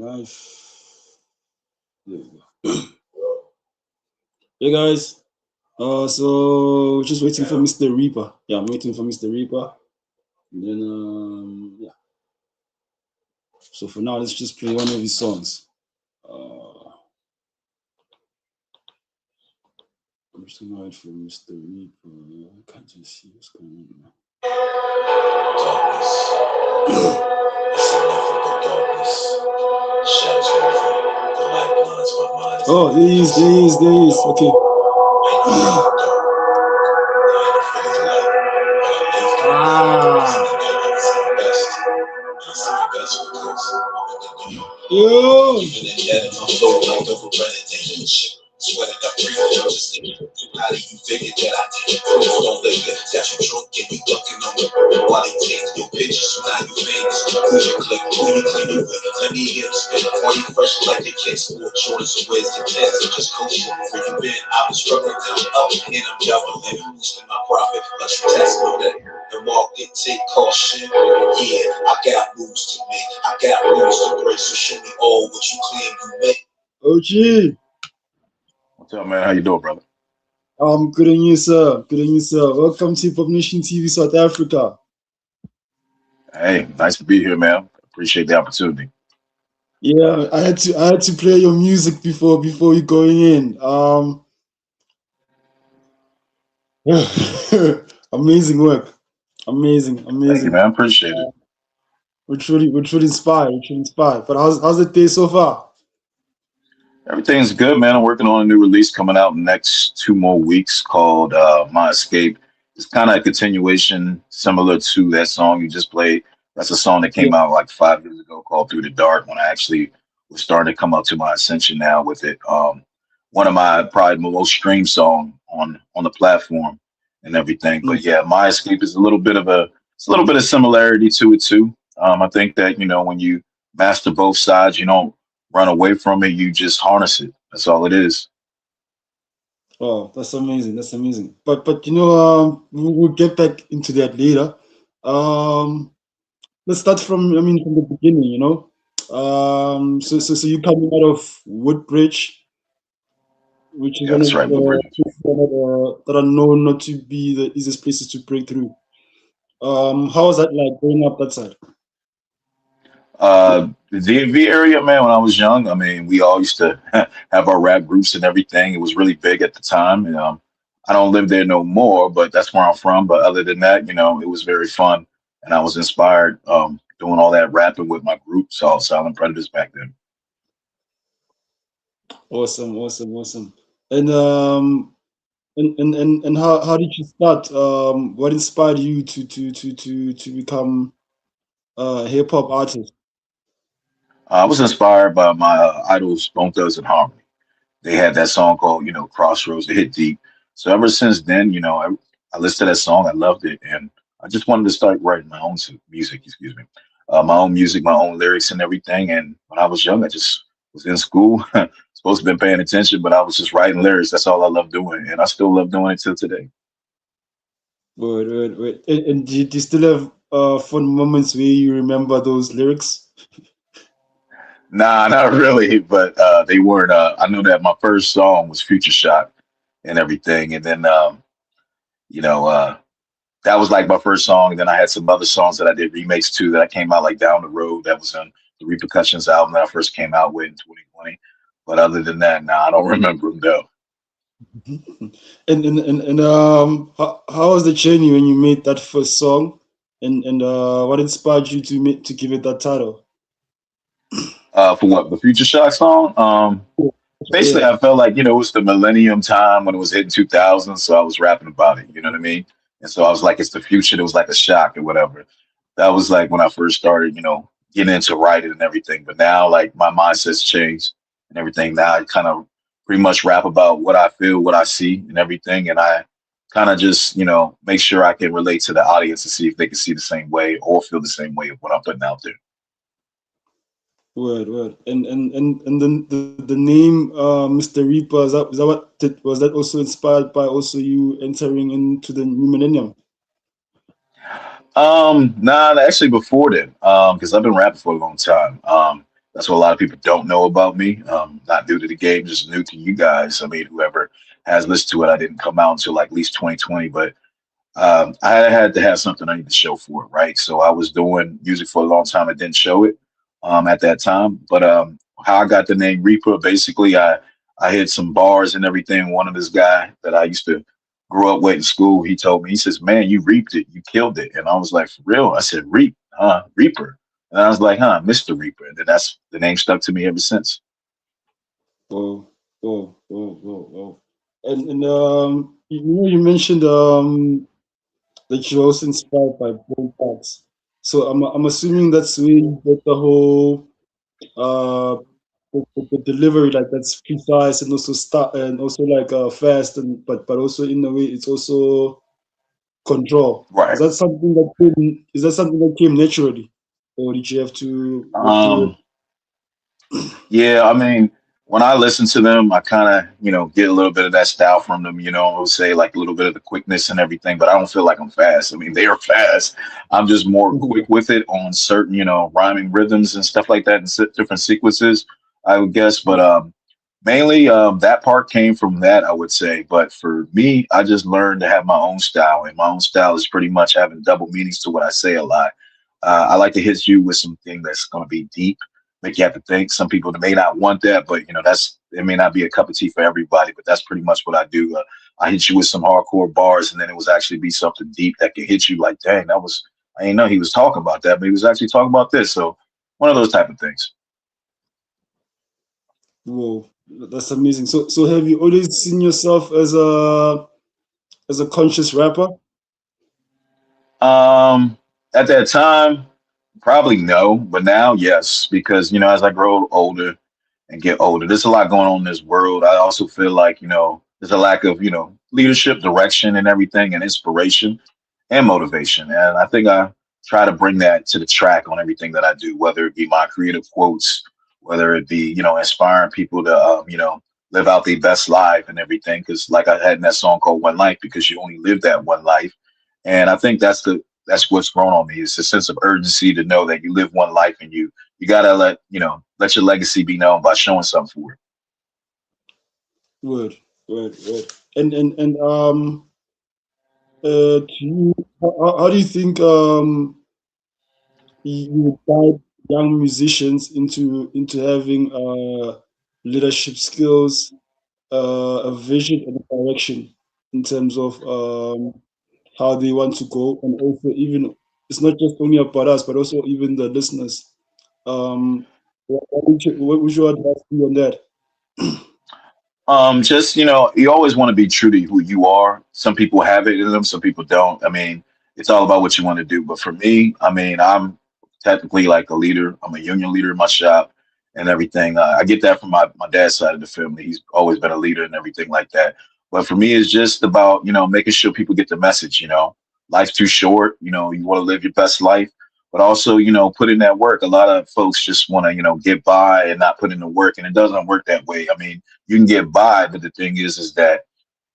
Live. There we go. Hey guys. So just waiting for Mr. Reaper. Yeah, I'm waiting for Mr. Reaper. And then yeah. So for now, let's just play one of his songs. I'm just gonna wait for Mr. Reaper. I can't just see what's going on now. Darkness. It's ineffable darkness. Shadows over. The light blinds my mind. Oh, there he is. Okay. Yo! Sweating up just thinking, how do you figure that I didn't don't live it? That you drunk and you ducking on the road while they take your pictures, so now you famous. Cause you click, clean it with plenty hips, spin all you fresh like your kicks, more Jordan, so where's the test? Just coach where you been, I was struggling down up, and I'm juggling, boosting my profit, like you test on that. The market, take caution. Yeah, I got moves to make, I got rules to break, so show me all what you claim you make. OG! What's up, man? How you doing, brother? Good on you, sir. Good on you, sir. Welcome to Pop Nation TV South Africa. Hey, nice to be here, man. Appreciate the opportunity. Yeah, I had to play your music before we going in. Amazing work. Amazing. Thank you, man. Appreciate it. We're truly inspired. But how's the day so far? Everything's good, man. I'm working on a new release coming out next 2 more weeks called My Escape. It's kind of a continuation similar to that song you just played. That's a song that came out like 5 years ago called Through the Dark when I actually was starting to come up to my ascension now with it. One of my probably my most streamed song on the platform and everything. But yeah, My Escape is a little bit of similarity to it too. I think that, when you master both sides, you don't run away from it, you just harness it. That's all it is. Oh, that's amazing. But we'll get back into that later. Let's start from the beginning, So you coming out of Woodbridge, which is Yeah, that's right, Woodbridge. that are known not to be the easiest places to break through. How was that like growing up that side? The DMV area, man, when I was young, I mean, we all used to have our rap groups and everything. It was really big at the time. And I don't live there no more, but that's where I'm from. But other than that, it was very fun. And I was inspired doing all that rapping with my group, Silent Predators back then. Awesome. And how did you start? What inspired you to become a hip hop artist? I was inspired by my idols, Bone Thugs and Harmony. They had that song called, Crossroads. They hit deep. So ever since then, I listened to that song. I loved it, and I just wanted to start writing my own music. Excuse me, my own music, my own lyrics, and everything. And when I was young, I just was in school, supposed to been paying attention, but I was just writing lyrics. That's all I love doing, and I still love doing it till today. Word. And do you still have fun moments where you remember those lyrics? Nah, not really, but they weren't. I know that my first song was Future Shock and everything, and then you know, uh, that was like my first song. And then I had some other songs that I did remakes to that I came out like down the road. That was on the Repercussions album that I first came out with in 2020. But other than that, nah, I don't remember them though. And how was the journey when you made that first song? And what inspired you to give it that title? For what the Future Shock song? Basically, I felt like it was the millennium time when it was hitting 2000, so I was rapping about it. You know what I mean? And so I was like, it's the future. It was like a shock or whatever. That was like when I first started, getting into writing and everything. But now, like my mindset's changed and everything. Now I kind of pretty much rap about what I feel, what I see, and everything. And I kind of just, make sure I can relate to the audience and see if they can see the same way or feel the same way of what I'm putting out there. Word. And then the name Mr. Reaper, was that also inspired by also you entering into the new millennium? Nah, actually before then, because I've been rapping for a long time. That's That's what a lot of people don't know about me. Not new to the game, just new to you guys. I mean, whoever has listened to it, I didn't come out until like at least 2020, but I had to have something I need to show for it, right? So I was doing music for a long time. I didn't show it at that time, but how I got the name Reaper, basically, I hit some bars and everything. One of this guy that I used to grow up with in school, he told me, he says, "Man, you reaped it, you killed it," and I was like, "For real?" I said, "Reap, huh? Reaper," and I was like, "Huh, Mister Reaper," and then that's the name stuck to me ever since. Oh, oh. And you mentioned that you're also inspired by Bold Parts. So I'm assuming that's where you get the whole uh the delivery, like that's precise and also start and also like fast, and but also in a way it's also control. Right. Is that something that came naturally, or did you have to work through it? Um, Yeah, I mean, when I listen to them, I kind of, get a little bit of that style from them, I would say like a little bit of the quickness and everything, but I don't feel like I'm fast. I mean, they are fast. I'm just more quick with it on certain, rhyming rhythms and stuff like that and different sequences, I would guess. But mainly that part came from that, I would say. But for me, I just learned to have my own style, and my own style is pretty much having double meanings to what I say a lot. I like to hit you with something that's going to be deep, make you have to think. Some people may not want that, but that's it may not be a cup of tea for everybody. But that's pretty much what I do. I hit you with some hardcore bars, and then it was actually be something deep that can hit you like, dang, that was I didn't know he was talking about that, but he was actually talking about this. So one of those type of things. Whoa, that's amazing. So have you always seen yourself as a conscious rapper? Um, at that time, probably no, but now yes, because as I grow older and get older, there's a lot going on in this world. I also feel like there's a lack of leadership, direction, and everything, and inspiration and motivation. And I think I try to bring that to the track on everything that I do, whether it be my creative quotes, whether it be inspiring people to live out their best life and everything. Because like I had in that song called One Life, because you only live that one life, and I think that's what's grown on me. It's a sense of urgency to know that you live one life, and you gotta let your legacy be known by showing something for it. Word, word. And do you, how do you think you guide young musicians into having leadership skills, a vision and a direction in terms of how they want to go, and also even it's not just only about us, but also even the listeners. What would your advice be on that? Just you always want to be true to who you are. Some people have it in them, some people don't. I mean, it's all about what you want to do. But for me, I mean, I'm technically like a leader. I'm a union leader in my shop and everything. I get that from my dad's side of the family. He's always been a leader and everything like that. But for me, it's just about making sure people get the message. Life's too short. You want to live your best life, but also put in that work. A lot of folks just want to get by and not put in the work, and it doesn't work that way. I mean, you can get by, but the thing is that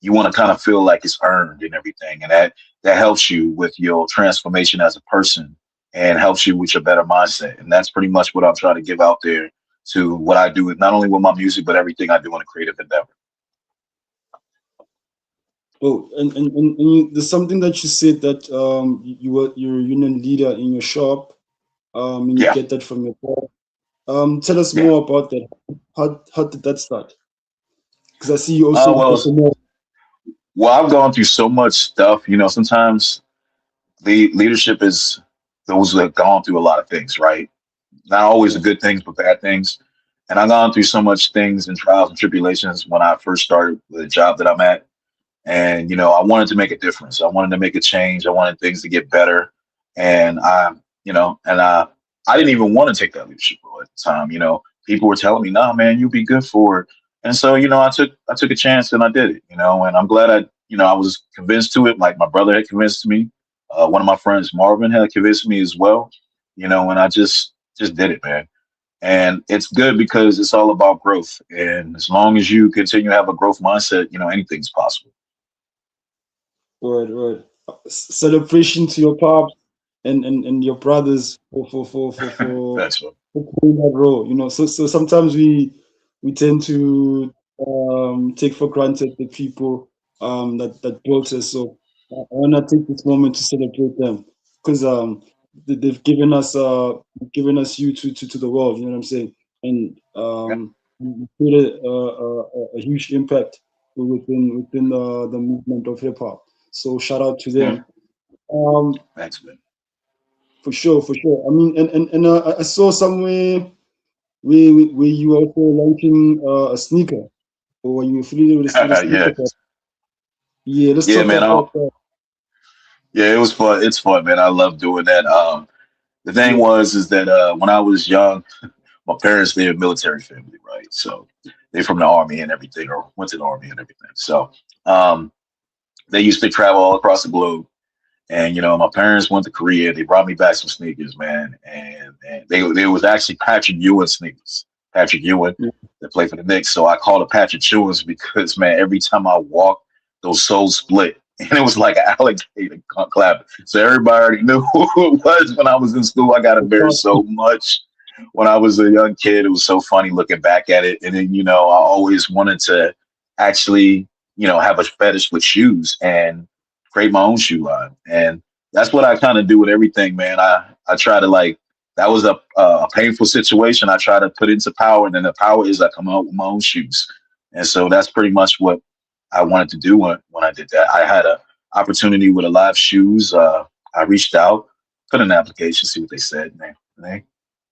you want to kind of feel like it's earned and everything, and that helps you with your transformation as a person and helps you with your better mindset. And that's pretty much what I'm trying to give out there to what I do with not only with my music but everything I do in a creative endeavor. Oh, and there's something that you said that you're a union leader in your shop, and you Yeah, get that from your dad. Tell us yeah. more about that. How did that start? Because I see you also Uh, in well, SNL. well, I've gone through so much stuff. Sometimes leadership is those that have gone through a lot of things, right? Not always the Yeah. good things, but bad things. And I've gone through so much things and trials and tribulations when I first started the job that I'm at. And I wanted to make a difference. I wanted to make a change. I wanted things to get better. And I didn't even want to take that leadership role at the time. People were telling me, "Nah, man, you'll be good for it." And so I took a chance and I did it. And I'm glad I was convinced to it. Like my brother had convinced me. One of my friends, Marvin, had convinced me as well. And I just did it, man. And it's good because it's all about growth. And as long as you continue to have a growth mindset, anything's possible. Word. Celebration to your pops and your brothers for That's what. playing that role. So sometimes we tend to take for granted the people that built us. So I want to take this moment to celebrate them because they've given us you to the world. You know what I'm saying? And Yeah, you created a huge impact within the movement of hip hop. So shout out to yeah, them. Um, thanks, man. for sure, for sure. I mean, and I saw somewhere where you were also launching a sneaker, or you affiliated with a sneaker Yeah, shop. Yeah, let's yeah, talk man. about that. Yeah, it was fun. It's fun, man. I love doing that. The thing Yeah, was is that when I was young, my parents, they're a military family, right? So they're from the army and everything, or went to the army and everything. So um, they used to travel all across the globe. And my parents went to Korea. They brought me back some sneakers, man. And they was actually Patrick Ewing sneakers. Patrick Ewing yeah. that played for the Knicks. So I called it Patrick Ewings because, man, every time I walked, those soles split. And it was like an alligator clapping. So everybody already knew who it was when I was in school. I got embarrassed so much when I was a young kid. It was so funny looking back at it. And then, I always wanted to actually, have a fetish with shoes and create my own shoe line. And that's what I kind of do with everything, man. I try to like, that was a painful situation. I try to put into power, and then the power is I come out with my own shoes. And so that's pretty much what I wanted to do when I did that. I had a opportunity with a live shoes. I reached out, put in an application, see what they said, and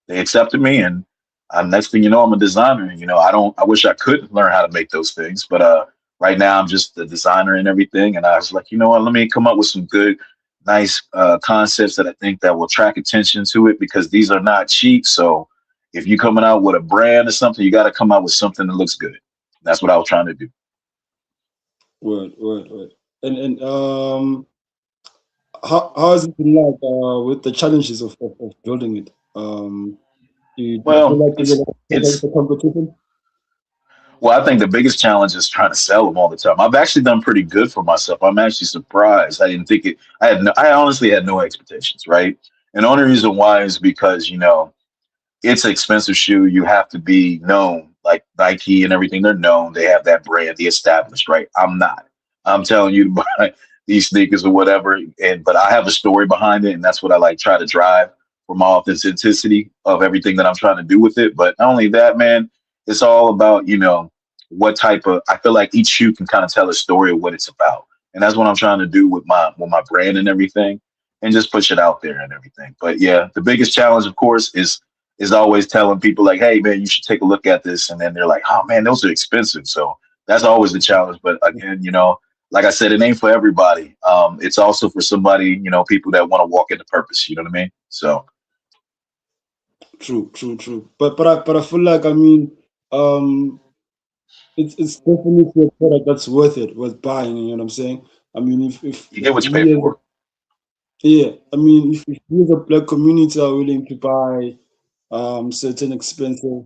they accepted me. And next thing you know, I'm a designer. I wish I could learn how to make those things, but right now I'm just the designer and everything. And I was like, you know what, let me come up with some good, nice concepts that I think that will attract attention to it, because these are not cheap. So if you're coming out with a brand or something, you got to come out with something that looks good. That's what I was trying to do. Word. And how has it been like with the challenges of building it? Do you feel Well, like you will have it's the competition? well, I think the biggest challenge is trying to sell them all the time. I've actually done pretty good for myself. I'm actually surprised. I didn't think it. I honestly had no expectations, right? And the only reason why is because it's an expensive shoe. You have to be known, like Nike and everything. They're known. They have that brand, the established, right? I'm not. I'm telling you to buy these sneakers or whatever, but I have a story behind it, and that's what I like try to drive for my authenticity of everything that I'm trying to do with it. But not only that, man, it's all about what type of. I feel like each shoe can kind of tell a story of what it's about, and that's what I'm trying to do with my brand and everything, and just push it out there and everything. But yeah, the biggest challenge, of course, is always telling people like, hey man, you should take a look at this. And then they're like, oh man, those are expensive. So that's always the challenge. But again, like I said, it ain't for everybody. It's also for somebody, people that want to walk into purpose. You know what I mean? So True. But I feel like, I mean, um, it's definitely a product that's worth buying. You know what I'm saying? I mean, you get if what you pay we as a, for. yeah, I mean, if we as a black community are willing to buy certain expensive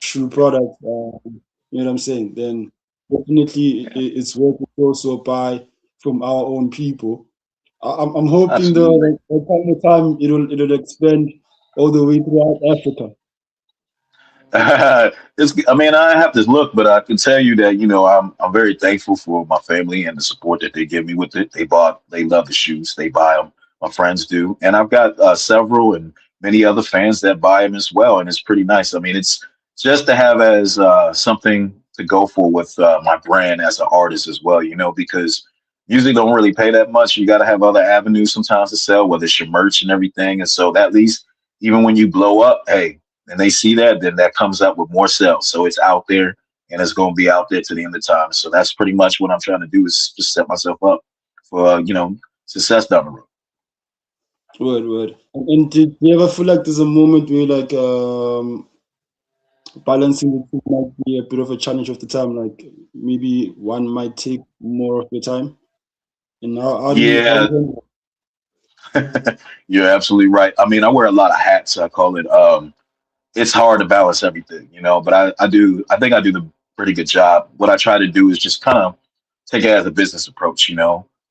shoe products, you know what I'm saying? Then definitely it's worth it to also buy from our own people. I'm hoping Absolutely. the time to time it'll expand all the way throughout Africa. I mean, I have to look, but I can tell you that I'm very thankful for my family and the support that they give me with it. They love the shoes, they buy them. My friends do, and I've got several and many other fans that buy them as well, and it's pretty nice. I mean, it's just to have as something to go for with my brand as an artist as well, because music don't really pay that much. You got to have other avenues sometimes to sell, whether it's your merch and everything, and so at least even when you blow up, hey, and they see that, then that comes up with more sales. So it's out there, and it's going to be out there to the end of time. So that's pretty much what I'm trying to do, is just set myself up for success down the road. Word. And did you ever feel like there's a moment where like balancing the two might be a bit of a challenge of the time? Like maybe one might take more of your time. And how do you Yeah, handle you're absolutely right. I mean, I wear a lot of hats. I call it. It's hard to balance everything, but I think I do the pretty good job. What I try to do is just kind of take it as a business approach.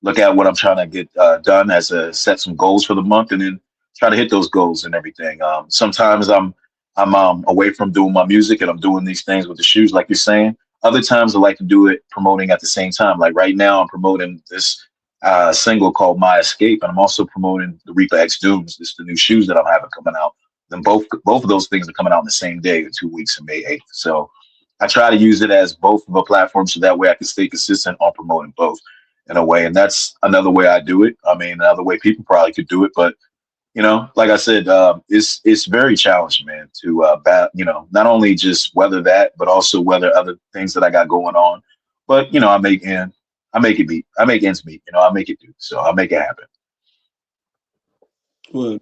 look at what I'm trying to get done as a set some goals for the month, and then try to hit those goals and everything. Sometimes I'm away from doing my music and I'm doing these things with the shoes, like you're saying. Other times I like to do it promoting at the same time. Like right now, I'm promoting this single called My Escape, and I'm also promoting the Reaper X Dooms. This is the new shoes that I'm having coming out. Then both of those things are coming out in the same day in 2 weeks, on May 8th. So I try to use it as both of a platform so that way I can stay consistent on promoting both in a way. And that's another way I do it. I mean, another way people probably could do it, but like I said, it's very challenging, man, to not only just weather that, but also weather other things that I got going on. But I make it meet, I make ends meet, I make it do, so I make it happen. Well.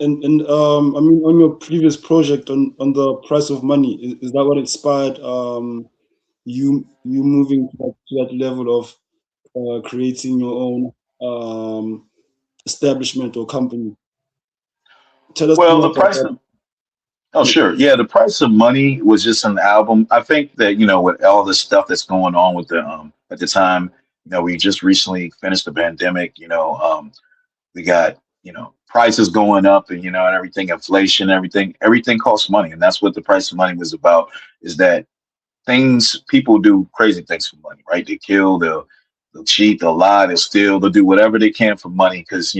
I mean, on your previous project on the Price of Money, is that what inspired you moving to that level of creating your own establishment or company? Tell us Well, more the about price that. of oh Yeah. sure, yeah, the price of money was just an album. I think that with all the stuff that's going on with the at the time, we just recently finished the pandemic. We got prices going up and everything, inflation, everything costs money, and that's what the price of money was about. Is that things people do crazy things for money, right? They kill, they'll cheat, they'll lie, they'll steal, they'll do whatever they can for money because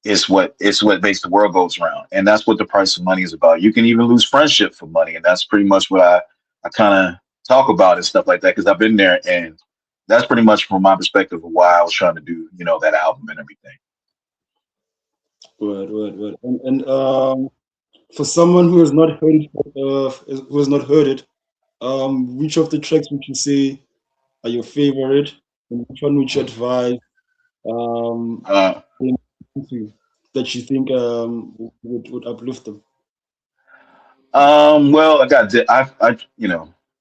it's what makes the world goes around, and that's what the price of money is about. You can even lose friendship for money, and that's pretty much what I kind of talk about and stuff like that because I've been there, and that's pretty much from my perspective of why I was trying to do that album and everything. Word. For someone who has not heard it, which of the tracks would you say are your favorite, and which one would you advise um, Uh, them to, that you think would uplift them? Well,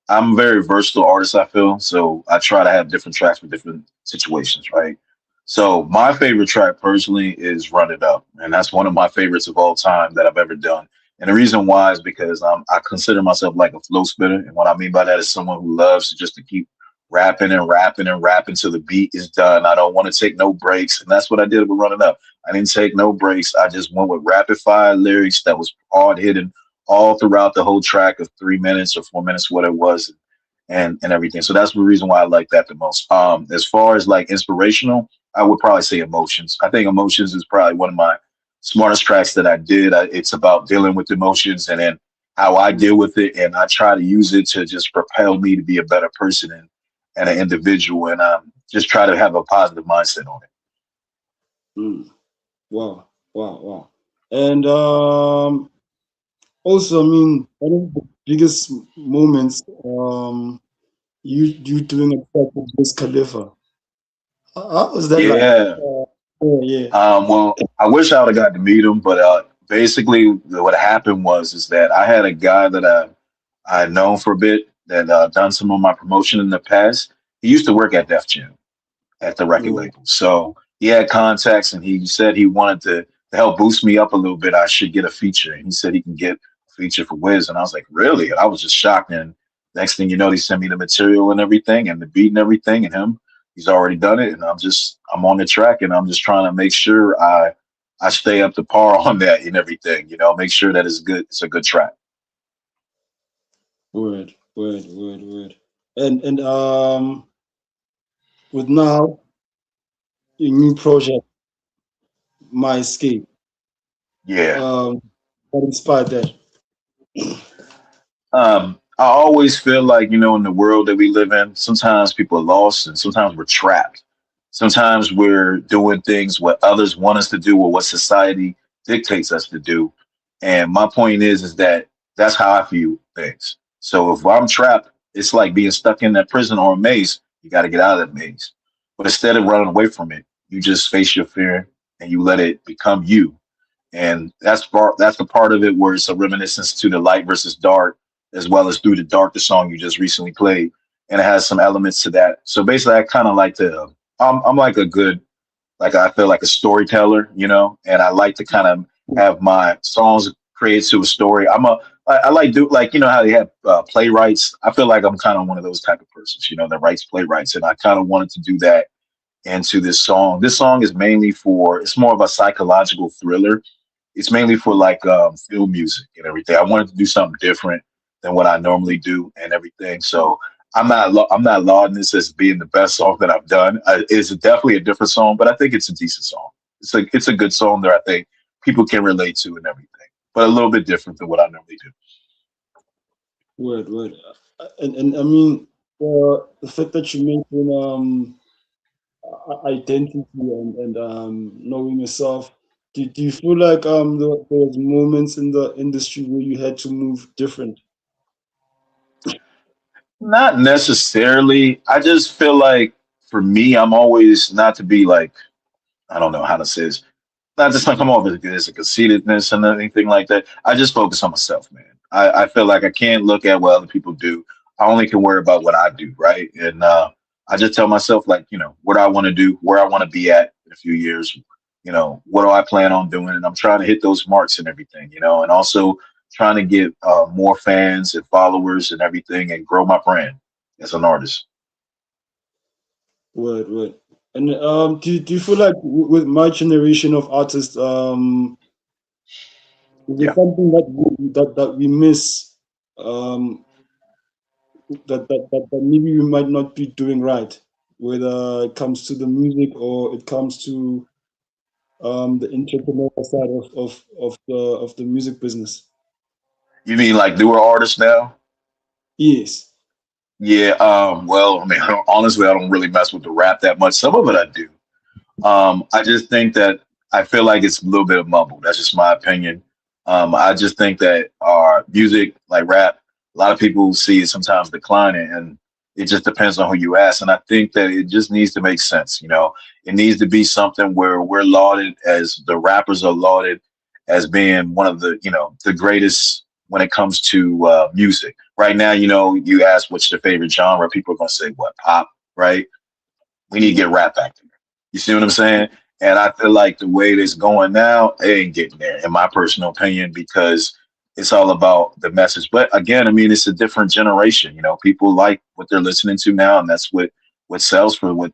I'm a very versatile artist. I feel so. I try to have different tracks for different situations, right? So my favorite track personally is "Run It Up," and that's one of my favorites of all time that I've ever done. And the reason why is because I consider myself like a flow spitter, and what I mean by that is someone who loves to keep rapping and rapping and rapping till the beat is done. I don't want to take no breaks, and that's what I did with "Run It Up." I didn't take no breaks. I just went with rapid fire lyrics that was hard hitting all throughout the whole track of 3 minutes or 4 minutes, what it was, and everything. So that's the reason why I like that the most. As far as like inspirational, I would probably say Emotions. I think Emotions is probably one of my smartest tracks that I did. It's about dealing with emotions and then how I deal with it, and I try to use it to just propel me to be a better person and an individual, and just try to have a positive mindset on it. Mm. Wow. And also, I mean, one of the biggest moments, you doing a track with Wiz Khalifa. How was that like? Yeah. Yeah. Well, I wish I would have got to meet him, but basically what happened was is that I had a guy that I had known for a bit that done some of my promotion in the past. He used to work at Def Jam at the record Mm. label, so he had contacts, and he said he wanted to help boost me up a little bit. I should get a feature, and he said he can get a feature for Wiz, and I was like, really? And I was just shocked. And next thing you know, they sent me the material and everything, and the beat and everything, and him. He's already done it, and I'm on the track, and I'm just trying to make sure I stay up to par on that and everything. Make sure that it's good. It's a good track. Word. And with now your new project, My Escape, Yeah. what inspired that? I always feel like, in the world that we live in, sometimes people are lost and sometimes we're trapped. Sometimes we're doing things what others want us to do or what society dictates us to do. And my point is that that's how I view things. So if I'm trapped, it's like being stuck in that prison or a maze. You got to get out of that maze. But instead of running away from it, you just face your fear and you let it become you. And that's the part of it where it's a reminiscence to the light versus dark, as well as through the dark, the song you just recently played, and it has some elements to that. So basically, I kind of like to. I'm like a good, like I feel like a storyteller, and I like to kind of have my songs created to a story. I like do like how they have playwrights. I feel like I'm kind of one of those type of persons, that writes playwrights, and I kind of wanted to do that into this song. This song is mainly for, it's more of a psychological thriller. It's mainly for like film music and everything. I wanted to do something different than what I normally do and everything. So I'm not lauding this as being the best song that I've done. It's definitely a different song, but I think it's a decent song. It's a good song that I think people can relate to and everything, but a little bit different than what I normally do. Word, word. And I mean, the fact that you mentioned identity and knowing yourself. Do you feel like there was moments in the industry where you had to move different? Not necessarily. I just feel like for me, I'm always not to be like, I don't know how to say this, not just like come off as a conceitedness and anything like that. I just focus on myself, man. I feel like I can't look at what other people do. I only can worry about what I do, right? And I just tell myself, like, what I want to do, where I want to be at in a few years, what do I plan on doing? And I'm trying to hit those marks and everything, and also trying to get more fans and followers and everything and grow my brand as an artist. Word, word. And do you feel like with my generation of artists, is there Yeah. something that we miss, um, that maybe we might not be doing right, whether it comes to the music or it comes to the entrepreneurial side of the music business? You mean like newer artists now? Yes. Yeah. Well, I mean, honestly, I don't really mess with the rap that much. Some of it I do. I just think that I feel like it's a little bit of mumble. That's just my opinion. I just think that our music, like rap, a lot of people see it sometimes declining, and it just depends on who you ask. And I think that it just needs to make sense. It needs to be something where we're lauded as the rappers are lauded as being one of the greatest when it comes to music. Right now, you ask what's your favorite genre, people are gonna say what, pop, right? We need to get rap back there. You see what I'm saying? And I feel like the way it's going now, it ain't getting there, in my personal opinion, because it's all about the message. But again, I mean, it's a different generation. People like what they're listening to now, and that's what sells for what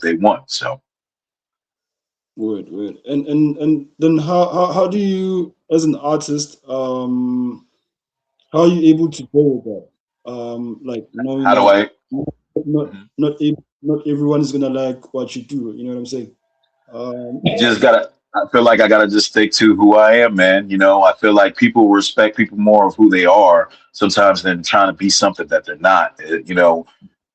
they want. So Word, word. And then how do you, as an artist, how are you able to go with that? Like knowing how do that I? not everyone is gonna like what you do. You know what I'm saying? Um, You just gotta. I feel like I gotta just stick to who I am, man. I feel like people respect people more of who they are sometimes than trying to be something that they're not.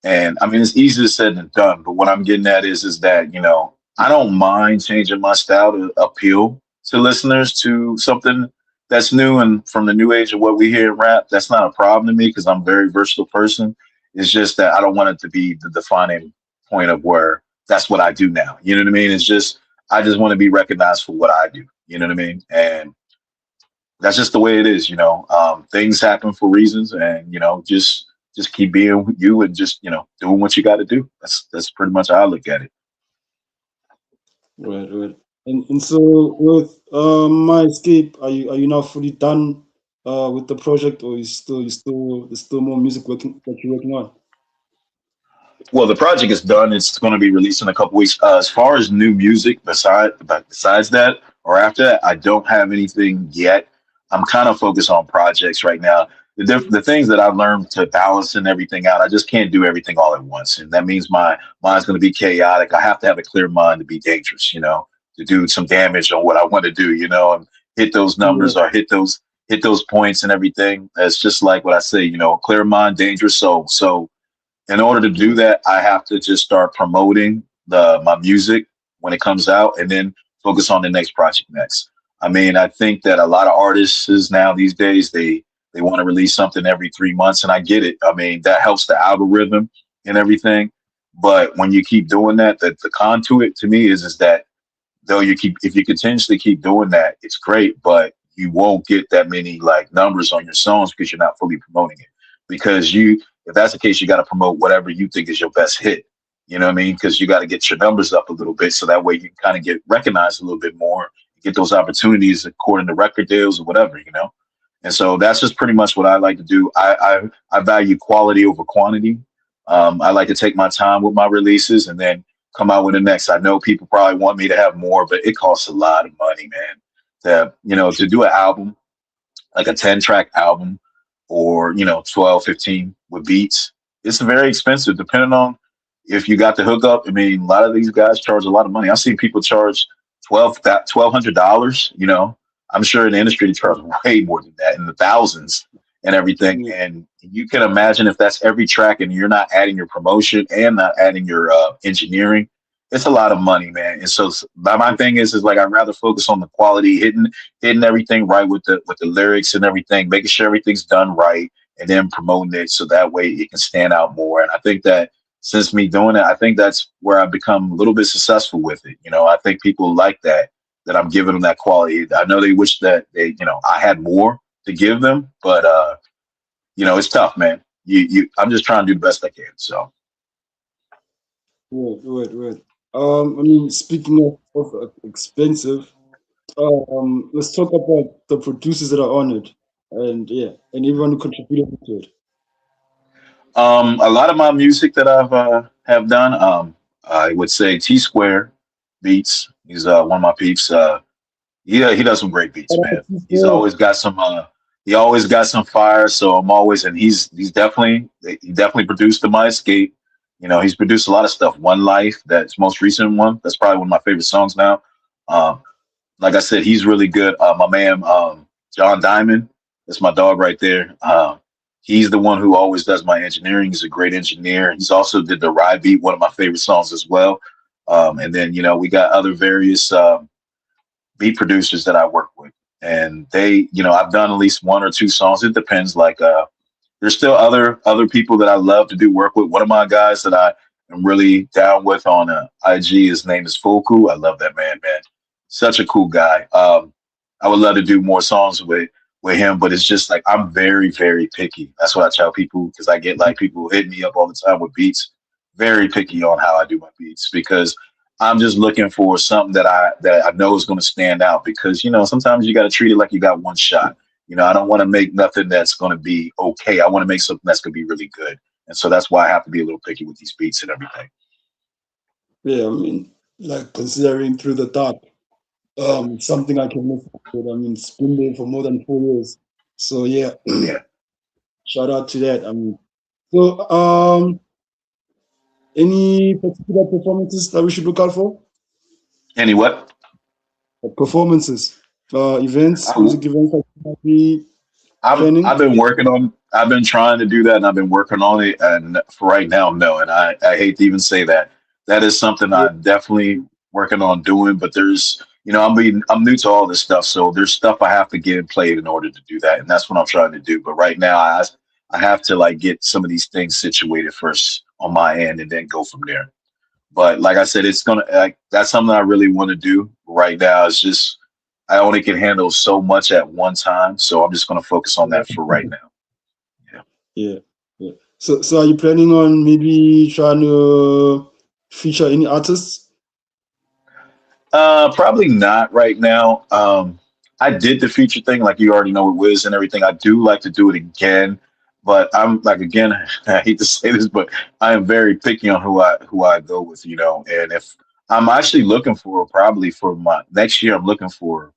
And I mean, it's easier said than done. But what I'm getting at is that I don't mind changing my style to appeal to listeners to something that's new and from the new age of what we hear in rap. That's not a problem to me because I'm a very versatile person. It's just that I don't want it to be the defining point of where that's what I do now. You know what I mean? It's just I just want to be recognized for what I do. You know what I mean? And that's just the way it is. Things happen for reasons, and just keep being you and just doing what you got to do. That's pretty much how I look at it. right, right. And so with my escape, are you now fully done with the project, or there's still more music working that you're working on? Well, the project is done. It's going to be released in a couple weeks. As far as new music, besides that or after that, I don't have anything yet. I'm kind of focused on projects right now. The things that I've learned to balance and everything out, I just can't do everything all at once, and that means my mind's going to be chaotic. I have to have a clear mind to be dangerous, to do some damage on what I want to do, and hit those Yeah. numbers or hit those points and everything. It's just like what I say, clear mind, dangerous soul. So in order to do that, I have to just start promoting my music when it comes out, and then focus on the next project next. I mean, I think that a lot of artists now these days they want to release something every 3 months, and I get it. I mean, that helps the algorithm and everything. But when you keep doing that, the con to it to me is that though if you continuously keep doing that, it's great, but you won't get that many like numbers on your songs because you're not fully promoting it. Because if that's the case, you got to promote whatever you think is your best hit. You know what I mean? Because you got to get your numbers up a little bit so that way you can kind of get recognized a little bit more, get those opportunities according to record deals or whatever. And so that's just pretty much what I like to do. I value quality over quantity. I like to take my time with my releases, and then come out with the next. I know people probably want me to have more, but it costs a lot of money, man. To do an album, like a 10-track album, or 12, 15 with beats, it's very expensive depending on if you got the hookup. I mean, a lot of these guys charge a lot of money. I've seen people charge $1,200. I'm sure in the industry they charge way more than that, in the thousands and everything. Yeah. And you can imagine if that's every track and you're not adding your promotion and not adding your engineering, it's a lot of money, man. And so my thing is like I'd rather focus on the quality, hitting everything right with the lyrics and everything, making sure everything's done right, and then promoting it so that way it can stand out more. And I think that since me doing it, I think that's where I've become a little bit successful with it. I think people like that I'm giving them that quality. I know they wish that I had more to give them, but it's tough, man. I'm just trying to do the best I can. So Right, right, right. I mean, speaking of expensive, let's talk about the producers that are on it, and yeah, and everyone who contributed to it. a lot of my music that I've have done, I would say T Square Beats. He's one of my peeps. Yeah, he does some great beats, Shout out man. to He's T-Square. always got some. He always got some fire. So I'm always, and he definitely produced the My Escape. He's produced a lot of stuff. One Life, that's most recent one. That's probably one of my favorite songs now. Um, like I said, he's really good. My man, John Diamond, that's my dog right there. He's the one who always does my engineering. He's a great engineer. He's also did the Ride Beat, one of my favorite songs as well. And then we got other various. Beat producers that I work with. And I've done at least one or two songs. It depends. Like there's still other people that I love to do work with. One of my guys that I am really down with on IG, his name is Foku. I love that man. Such a cool guy. I would love to do more songs with him, but it's just like I'm very, very picky. That's what I tell people because I get like people who hit me up all the time with beats. Very picky on how I do my beats because I'm just looking for something that I know is going to stand out because sometimes you got to treat it like you got one shot. I don't want to make nothing that's going to be okay. I want to make something that's going to be really good, and so that's why I have to be a little picky with these beats and everything. Yeah, I mean, like considering Through the Dark, something I can live with. I mean, it's been there for more than 4 years. So yeah, Yeah. shout out to that. I mean, so any particular performances that we should look out for? Any what? Performances, events, I, music events that you might be planning. I've been trying to do that and I've been working on it. And for right now, no. And I hate to even say that. That is something Yeah, I'm definitely working on doing. But I'm new to all this stuff. So there's stuff I have to get in played in order to do that. And that's what I'm trying to do. But right now, I have to like get some of these things situated first on my end and then go from there. But like I said, it's gonna like that's something I really want to do right now. It's just I only can handle so much at one time, so I'm just gonna focus on that for right now. Yeah. yeah, yeah. So are you planning on maybe trying to feature any artists? Probably not right now. I did the feature thing, like you already know with Wiz and everything. I do like to do it again, but I'm like again, I hate to say this, but I am very picky on who I go with, And if I'm actually looking for probably for my next year, I'm looking for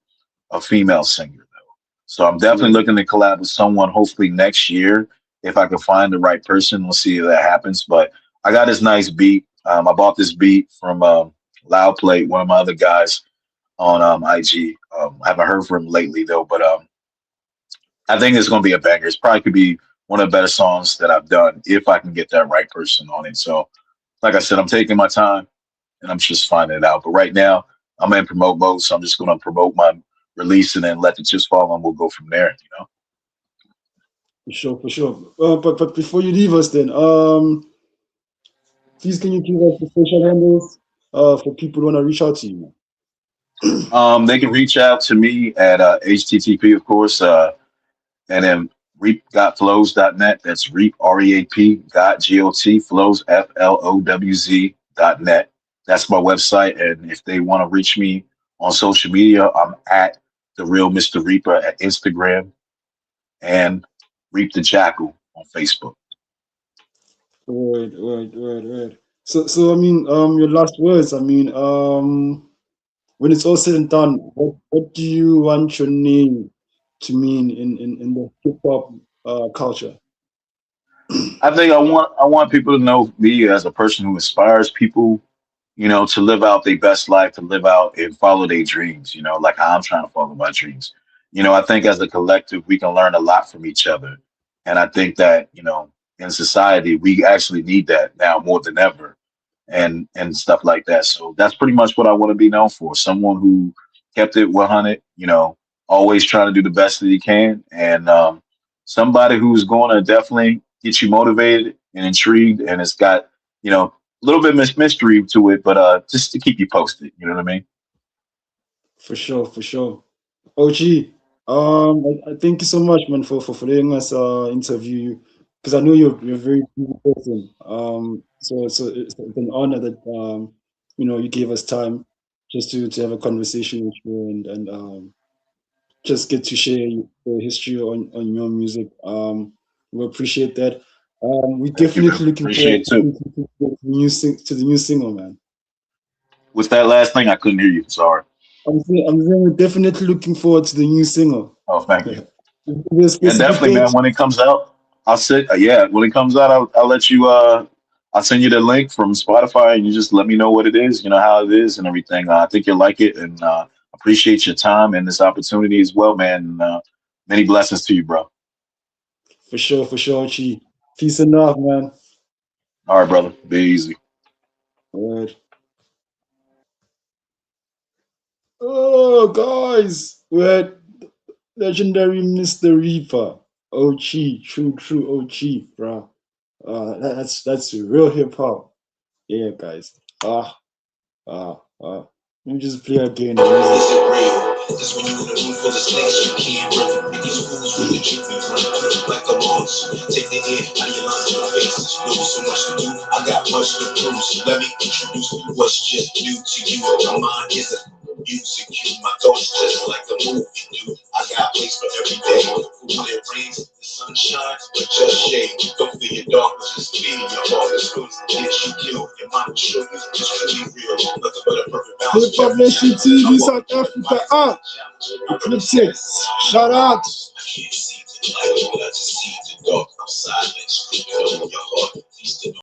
a female singer though. So I'm definitely Yeah, looking to collab with someone hopefully next year if I can find the right person. We'll see if that happens. But I got this nice beat. I bought this beat from Loud Plate, one of my other guys on IG. I haven't heard from him lately though, but I think it's gonna be a banger. It's probably could be one of the better songs that I've done if I can get that right person on it. So like I said, I'm taking my time and I'm just finding it out. But right now, I'm in promote mode, so I'm just going to promote my release and then let the chips fall, and we'll go from there. for sure, for sure. But before you leave us, then please can you give us the social handles for people who want to reach out to you? They can reach out to me at HTTP, of course, and then reap.flows.net. That's reap, REAP, GOT, flows, FLOWZ.net. That's my website. And if they want to reach me on social media, I'm at the real Mr. Reaper at Instagram and Reap the Jackal on Facebook. Right, right, right, right. So I mean, your last words. I mean, when it's all said and done, what do you want your name to mean in the hip hop culture? I think I want people to know me as a person who inspires people, to live out their best life, to live out and follow their dreams, like how I'm trying to follow my dreams. I think as a collective, we can learn a lot from each other. And I think that, in society, we actually need that now more than ever and stuff like that. So that's pretty much what I want to be known for. Someone who kept it 100, always trying to do the best that he can. And somebody who's going to definitely get you motivated and intrigued. And it's got, a little bit mystery to it, but just to keep you posted. You know what I mean? For sure, for sure. OG, I thank you so much, man, for letting us interview you because I know you're a very busy person. So it's an honor that you gave us time just to have a conversation with you and just get to share the history on your music. We appreciate that. We Thank you, man. definitely looking forward Appreciate it too. to the new single, man. What's that last thing? I couldn't hear you. Sorry. I'm saying we're definitely looking forward to the new single. Oh, thank you. The Yeah, specific definitely, date. man. When it comes out, I'll sit. Yeah, when it comes out, I'll let you. I'll send you the link from Spotify, and you just let me know what it is. You know how it is and everything. I think you'll like it, and appreciate your time and this opportunity as well, man. And, many blessings to you, bro. For sure, Chi. Peace and love, man. All right, brother. Be easy. All right. Oh, guys, we're at legendary Mr. Reaper. OG, true OG, bro. That's real hip hop. Yeah, guys. Ah, ah. Let me just play again the music. Is it real? That's when you in a room full of snakes, you can't run. And these fools really treat me run like a monster. Take the air out of your lines to my face. Know so much to do, I got much to prove. So let me introduce what's just new to you. My mind is a music cue. My thoughts just like a movie do. I got place for every day. When it rains, the sun shines, but just shade. Don't feel your darkness, just feel your heart. It's going to get you killed. Your mind will show you it's really real. Nothing but a perfect balance. Hip Hop Nation TV, South Africa. Clipsix. Shout out. I can't see the light, but I just see the dark. I'm silent, screaming on your heart. Please